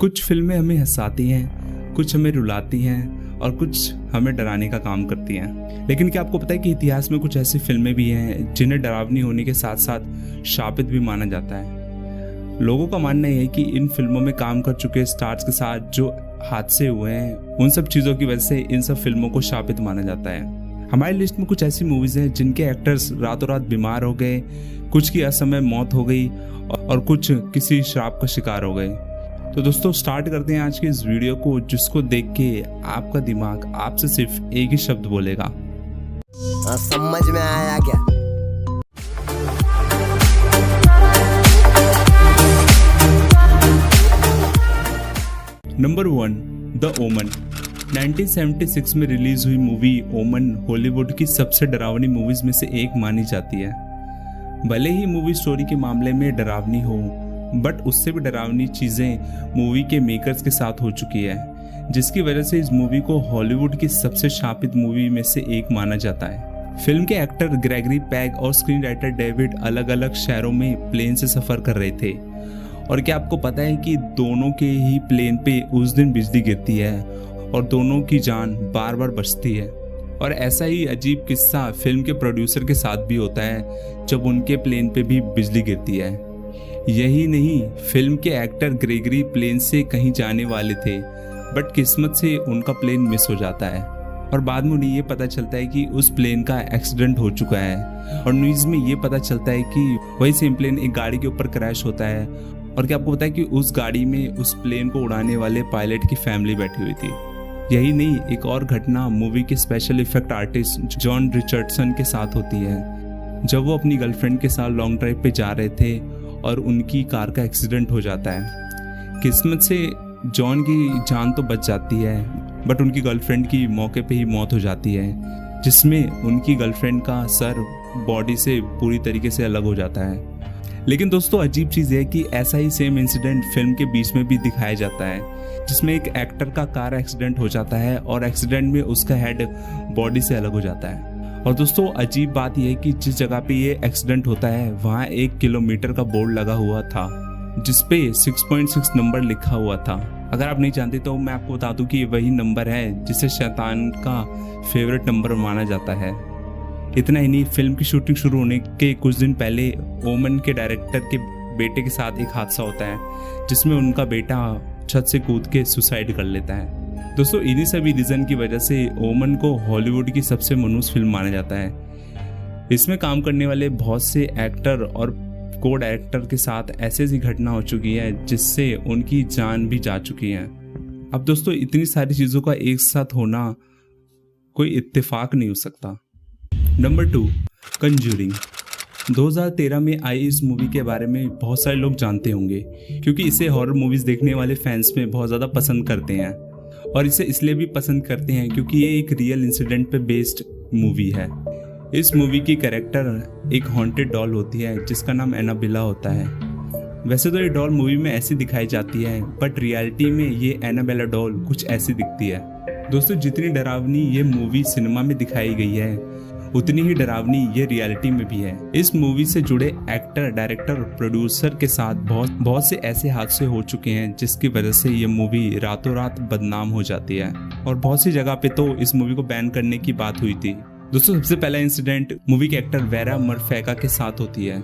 कुछ फिल्में हमें हंसाती हैं, कुछ हमें रुलाती हैं और कुछ हमें डराने का काम करती हैं। लेकिन क्या आपको पता है कि इतिहास में कुछ ऐसी फिल्में भी हैं जिन्हें डरावनी होने के साथ साथ शापित भी माना जाता है। लोगों का मानना है कि इन फिल्मों में काम कर चुके स्टार्स के साथ जो हादसे हुए हैं, उन सब चीज़ों की वजह से इन सब फिल्मों को शापित माना जाता है। हमारी लिस्ट में कुछ ऐसी मूवीज़ हैं जिनके एक्टर्स रातों रात बीमार हो गए, कुछ की असमय मौत हो गई और कुछ किसी श्राप का शिकार हो गए। तो दोस्तों स्टार्ट करते हैं आज की इस वीडियो को, जिसको देख के आपका दिमाग आपसे सिर्फ एक ही शब्द बोलेगा, समझ में आया क्या? नंबर 1, द ओमन। 1976 में रिलीज हुई मूवी ओमन हॉलीवुड की सबसे डरावनी मूवीज में से एक मानी जाती है। भले ही मूवी स्टोरी के मामले में डरावनी हो, बट उससे भी डरावनी चीज़ें मूवी के मेकर्स के साथ हो चुकी है, जिसकी वजह से इस मूवी को हॉलीवुड की सबसे शापित मूवी में से एक माना जाता है। फिल्म के एक्टर ग्रेगरी पैग और स्क्रीन राइटर डेविड अलग अलग शहरों में प्लेन से सफ़र कर रहे थे। और क्या आपको पता है कि दोनों के ही प्लेन पे उस दिन बिजली गिरती है और दोनों की जान बार बार बचती है। और ऐसा ही अजीब किस्सा फिल्म के प्रोड्यूसर के साथ भी होता है जब उनके प्लेन पे भी बिजली गिरती है। यही नहीं, फिल्म के एक्टर ग्रेगरी प्लेन से कहीं जाने वाले थे, बट किस्मत से उनका प्लेन मिस हो जाता है और बाद में उन्हें ये पता चलता है कि उस प्लेन का एक्सीडेंट हो चुका है। और न्यूज़ में ये पता चलता है कि वही सेम प्लेन एक गाड़ी के ऊपर क्रैश होता है। और क्या आपको पता है कि उस गाड़ी में उस प्लेन को उड़ाने वाले पायलट की फैमिली बैठी हुई थी। यही नहीं, एक और घटना मूवी के special effect artist John Richardson के साथ होती है, जब वो अपनी गर्लफ्रेंड के साथ लॉन्ग ड्राइव पे जा रहे थे और उनकी कार का एक्सीडेंट हो जाता है। किस्मत से जॉन की जान तो बच जाती है, बट उनकी गर्लफ्रेंड की मौके पे ही मौत हो जाती है, जिसमें उनकी गर्लफ्रेंड का सर बॉडी से पूरी तरीके से अलग हो जाता है। लेकिन दोस्तों अजीब चीज़ है कि ऐसा ही सेम इंसिडेंट फिल्म के बीच में भी दिखाया जाता है, जिसमें एक एक्टर का कार एक्सीडेंट हो जाता है और एक्सीडेंट में उसका हेड बॉडी से अलग हो जाता है। और दोस्तों अजीब बात यह है कि जिस जगह पे ये एक्सीडेंट होता है वहाँ 1 किलोमीटर का बोर्ड लगा हुआ था, जिसपे 6.6 नंबर लिखा हुआ था। अगर आप नहीं जानते तो मैं आपको बता दूं कि वही नंबर है जिसे शैतान का फेवरेट नंबर माना जाता है। इतना ही नहीं, फिल्म की शूटिंग शुरू होने के कुछ दिन पहले ओमन के डायरेक्टर के बेटे के साथ एक हादसा होता है, जिसमें उनका बेटा छत से कूद के सुसाइड कर लेता है। दोस्तों इन्हीं सभी रीज़न की वजह से ओमन को हॉलीवुड की सबसे मनहूस फिल्म माना जाता है। इसमें काम करने वाले बहुत से एक्टर और को डायरेक्टर के साथ ऐसी घटना हो चुकी है जिससे उनकी जान भी जा चुकी है। अब दोस्तों इतनी सारी चीज़ों का एक साथ होना कोई इत्तेफाक नहीं हो सकता। Number 2, conjuring. 2013 में आई इस मूवी के बारे में बहुत सारे लोग जानते होंगे, क्योंकि इसे हॉरर मूवीज़ देखने वाले फैंस में बहुत ज़्यादा पसंद करते हैं। और इसे इसलिए भी पसंद करते हैं क्योंकि ये एक रियल इंसिडेंट पे बेस्ड मूवी है। इस मूवी की कैरेक्टर एक हॉन्टेड डॉल होती है जिसका नाम एनाबेला होता है। वैसे तो ये डॉल मूवी में ऐसी दिखाई जाती है, बट रियलिटी में ये एनाबेला डॉल कुछ ऐसी दिखती है। दोस्तों जितनी डरावनी ये मूवी सिनेमा में दिखाई गई है, उतनी ही डरावनी ये रियलिटी में भी है। इस मूवी से जुड़े एक्टर, डायरेक्टर, प्रोड्यूसर के साथ बहुत से ऐसे हादसे हो चुके हैं जिसकी वजह से ये मूवी रातों रात बदनाम हो जाती है। और बहुत सी जगह पे तो इस मूवी को बैन करने की बात हुई थी। दोस्तों सबसे पहला इंसिडेंट मूवी के एक्टर वेरा मरफेका के साथ होती है।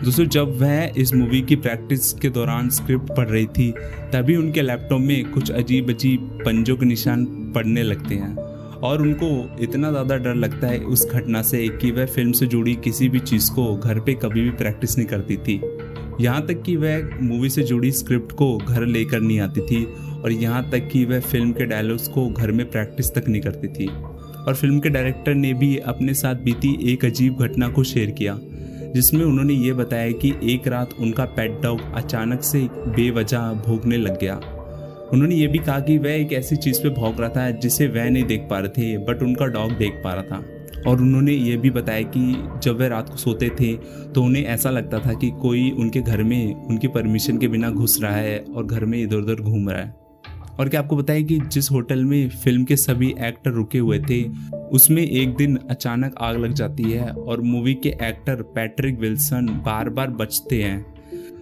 दोस्तों जब वह इस मूवी की प्रैक्टिस के दौरान स्क्रिप्ट पढ़ रही थी, तभी उनके लैपटॉप में कुछ अजीब अजीब पंजों के निशान पड़ने लगते हैं और उनको इतना ज़्यादा डर लगता है उस घटना से कि वह फिल्म से जुड़ी किसी भी चीज़ को घर पे कभी भी प्रैक्टिस नहीं करती थी। यहाँ तक कि वह मूवी से जुड़ी स्क्रिप्ट को घर लेकर नहीं आती थी और यहाँ तक कि वह फिल्म के डायलॉग्स को घर में प्रैक्टिस तक नहीं करती थी। और फिल्म के डायरेक्टर ने भी अपने साथ बीती एक अजीब घटना को शेयर किया, जिसमें उन्होंने ये बताया कि एक रात उनका पेट डॉग अचानक से बेवजह भौंकने लग गया। उन्होंने ये भी कहा कि वह एक ऐसी चीज़ पे भौंक रहा था जिसे वह नहीं देख पा रहे थे, बट उनका डॉग देख पा रहा था। और उन्होंने ये भी बताया कि जब वह रात को सोते थे तो उन्हें ऐसा लगता था कि कोई उनके घर में उनकी परमिशन के बिना घुस रहा है और घर में इधर उधर घूम रहा है। और क्या आपको बताया कि जिस होटल में फिल्म के सभी एक्टर रुके हुए थे, उसमें एक दिन अचानक आग लग जाती है और मूवी के एक्टर पैट्रिक विल्सन बार बार बचते हैं।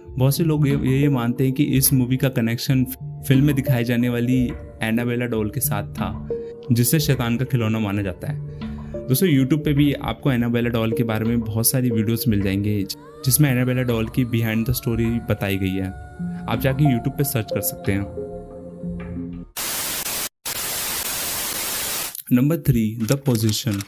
बहुत से लोग ये मानते हैं कि इस मूवी का कनेक्शन फिल्म में दिखाई जाने वाली एनाबेला डॉल के साथ था, जिसे शैतान का खिलौना माना जाता है। दोस्तों यूट्यूब पे भी आपको एनाबेला डॉल के बारे में बहुत सारी वीडियोस मिल जाएंगे जिसमें एनाबेला डॉल की बिहाइंड द स्टोरी बताई गई है। आप जाके यूट्यूब पे सर्च कर सकते हैं। Number 3, the position.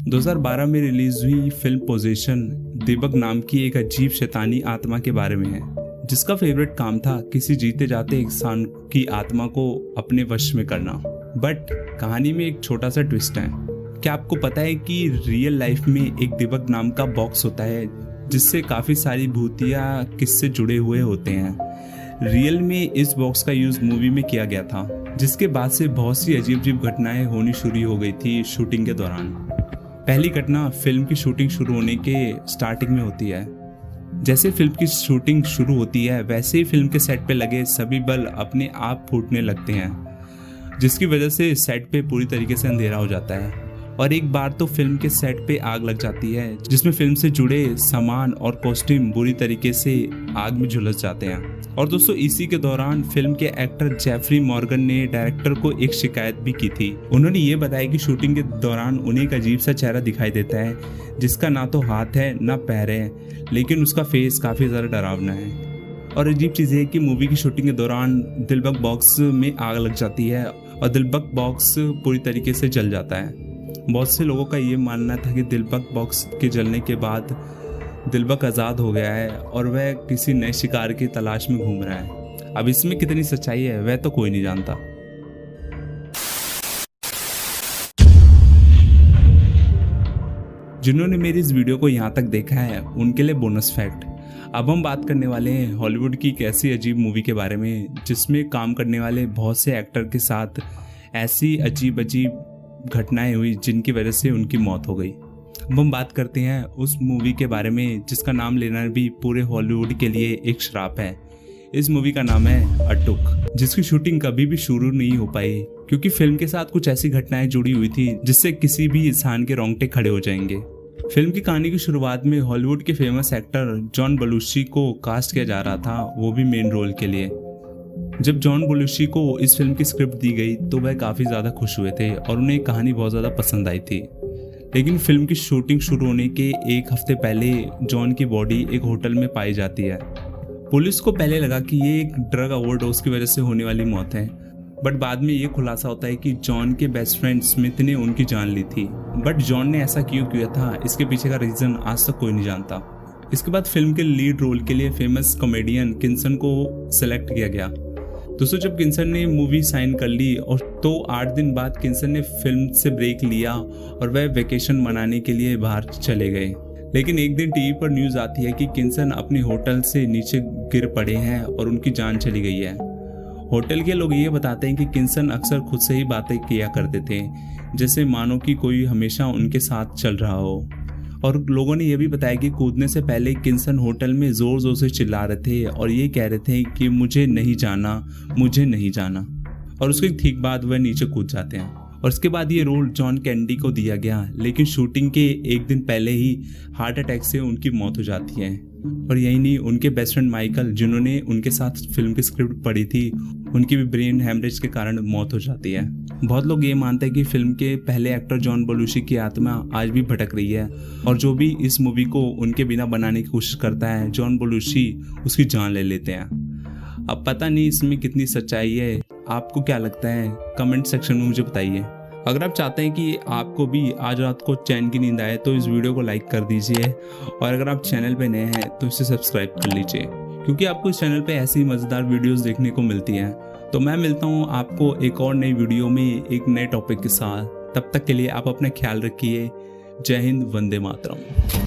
2012 में रिलीज हुई फिल्म पोजीशन दीपक नाम की एक अजीब शैतानी आत्मा के बारे में है, जिसका फेवरेट काम था किसी जीते जाते इंसान की आत्मा को अपने वश में करना। बट कहानी में एक छोटा सा ट्विस्ट है। क्या आपको पता है कि रियल लाइफ में एक दीपक नाम का बॉक्स होता है जिससे काफ़ी सारी भूतिया किस्से जुड़े हुए होते हैं। रियल में इस बॉक्स का यूज़ मूवी में किया गया था, जिसके बाद से बहुत सी अजीब अजीब घटनाएं होनी शुरू हो गई थी शूटिंग के दौरान। पहली घटना फिल्म की शूटिंग शुरू होने के स्टार्टिंग में होती है। जैसे फिल्म की शूटिंग शुरू होती है वैसे ही फिल्म के सेट पे लगे सभी बल्ब अपने आप फूटने लगते हैं, जिसकी वजह से सेट पे पूरी तरीके से अंधेरा हो जाता है। और एक बार तो फिल्म के सेट पे आग लग जाती है, जिसमें फिल्म से जुड़े सामान और कॉस्ट्यूम बुरी तरीके से आग में झुलस जाते हैं। और दोस्तों इसी के दौरान फिल्म के एक्टर जेफरी मॉर्गन ने डायरेक्टर को एक शिकायत भी की थी। उन्होंने ये बताया कि शूटिंग के दौरान उन्हें एक अजीब सा चेहरा दिखाई देता है, जिसका ना तो हाथ है ना पैर है, लेकिन उसका फेस काफ़ी ज़्यादा डरावना है। और अजीब चीज़ है कि मूवी की शूटिंग के दौरान दिलबग बॉक्स में आग लग जाती है और दिलबग बॉक्स पूरी तरीके से जल जाता है। बहुत से लोगों का ये मानना था कि दिलबग बॉक्स के जलने के बाद दिलबग आज़ाद हो गया है और वह किसी नए शिकार की तलाश में घूम रहा है। अब इसमें कितनी सच्चाई है वह तो कोई नहीं जानता। जिन्होंने मेरी इस वीडियो को यहाँ तक देखा है उनके लिए बोनस फैक्ट। अब हम बात करने वाले हैं हॉलीवुड की एक ऐसी अजीब मूवी के बारे में जिसमें काम करने वाले बहुत से एक्टर के साथ ऐसी अजीब अजीब घटनाएं हुई जिनकी वजह से उनकी मौत हो गई। अब हम बात करते हैं उस मूवी के बारे में जिसका नाम लेना भी पूरे हॉलीवुड के लिए एक श्राप है। इस मूवी का नाम है अटुक, जिसकी शूटिंग कभी भी शुरू नहीं हो पाई क्योंकि फिल्म के साथ कुछ ऐसी घटनाएं जुड़ी हुई थी जिससे किसी भी इंसान के रोंगटे खड़े हो जाएंगे। फिल्म की कहानी की शुरुआत में हॉलीवुड के फेमस एक्टर जॉन बेलुशी को कास्ट किया जा रहा था, वो भी मेन रोल के लिए। जब जॉन बेलुशी को इस फिल्म की स्क्रिप्ट दी गई तो वह काफ़ी ज़्यादा खुश हुए थे और उन्हें कहानी बहुत ज़्यादा पसंद आई थी। लेकिन फिल्म की शूटिंग शुरू होने के एक हफ्ते पहले जॉन की बॉडी एक होटल में पाई जाती है। पुलिस को पहले लगा कि ये एक ड्रग ओवरडोज की वजह से होने वाली मौत है, बट बाद में ये खुलासा होता है कि जॉन के बेस्ट फ्रेंड स्मिथ ने उनकी जान ली थी। बट जॉन ने ऐसा क्यों किया था इसके पीछे का रीज़न आज तक कोई नहीं जानता। इसके बाद फिल्म के लीड रोल के लिए फेमस कॉमेडियन किन्सन को सिलेक्ट किया गया। दोस्तों जब किन्सन ने मूवी साइन कर ली और तो 8 दिन बाद किन्सन ने फिल्म से ब्रेक लिया और वह वेकेशन मनाने के लिए बाहर चले गए। लेकिन एक दिन टीवी पर न्यूज़ आती है कि किन्सन अपने होटल से नीचे गिर पड़े हैं और उनकी जान चली गई है। होटल के लोग ये बताते हैं कि किन्सन अक्सर खुद से ही बातें किया करते थे, जैसे मानो कि कोई हमेशा उनके साथ चल रहा हो। और लोगों ने यह भी बताया कि कूदने से पहले किन्सन होटल में ज़ोर ज़ोर से चिल्ला रहे थे और ये कह रहे थे कि मुझे नहीं जाना, मुझे नहीं जाना। और उसके ठीक बाद वह नीचे कूद जाते हैं। और इसके बाद ये रोल जॉन कैंडी को दिया गया, लेकिन शूटिंग के एक दिन पहले ही हार्ट अटैक से उनकी मौत हो जाती है। और यही नहीं, उनके बेस्ट फ्रेंड माइकल जिन्होंने उनके साथ फिल्म की स्क्रिप्ट पढ़ी थी, उनकी भी ब्रेन हैमरेज के कारण मौत हो जाती है। बहुत लोग ये मानते हैं कि फिल्म के पहले एक्टर जॉन बेलुशी की आत्मा आज भी भटक रही है और जो भी इस मूवी को उनके बिना बनाने की कोशिश करता है जॉन बेलुशी उसकी जान ले लेते हैं। अब पता नहीं इसमें कितनी सच्चाई है, आपको क्या लगता है कमेंट सेक्शन में मुझे बताइए। अगर आप चाहते हैं कि आपको भी आज रात को चैन की नींद आए तो इस वीडियो को लाइक कर दीजिए और अगर आप चैनल पे नए हैं तो इसे सब्सक्राइब कर लीजिए, क्योंकि आपको इस चैनल पे ऐसी मज़ेदार वीडियोस देखने को मिलती हैं। तो मैं मिलता हूँ आपको एक और नई वीडियो में एक नए टॉपिक के साथ। तब तक के लिए आप अपना ख्याल रखिए। जय हिंद, वंदे मातरम।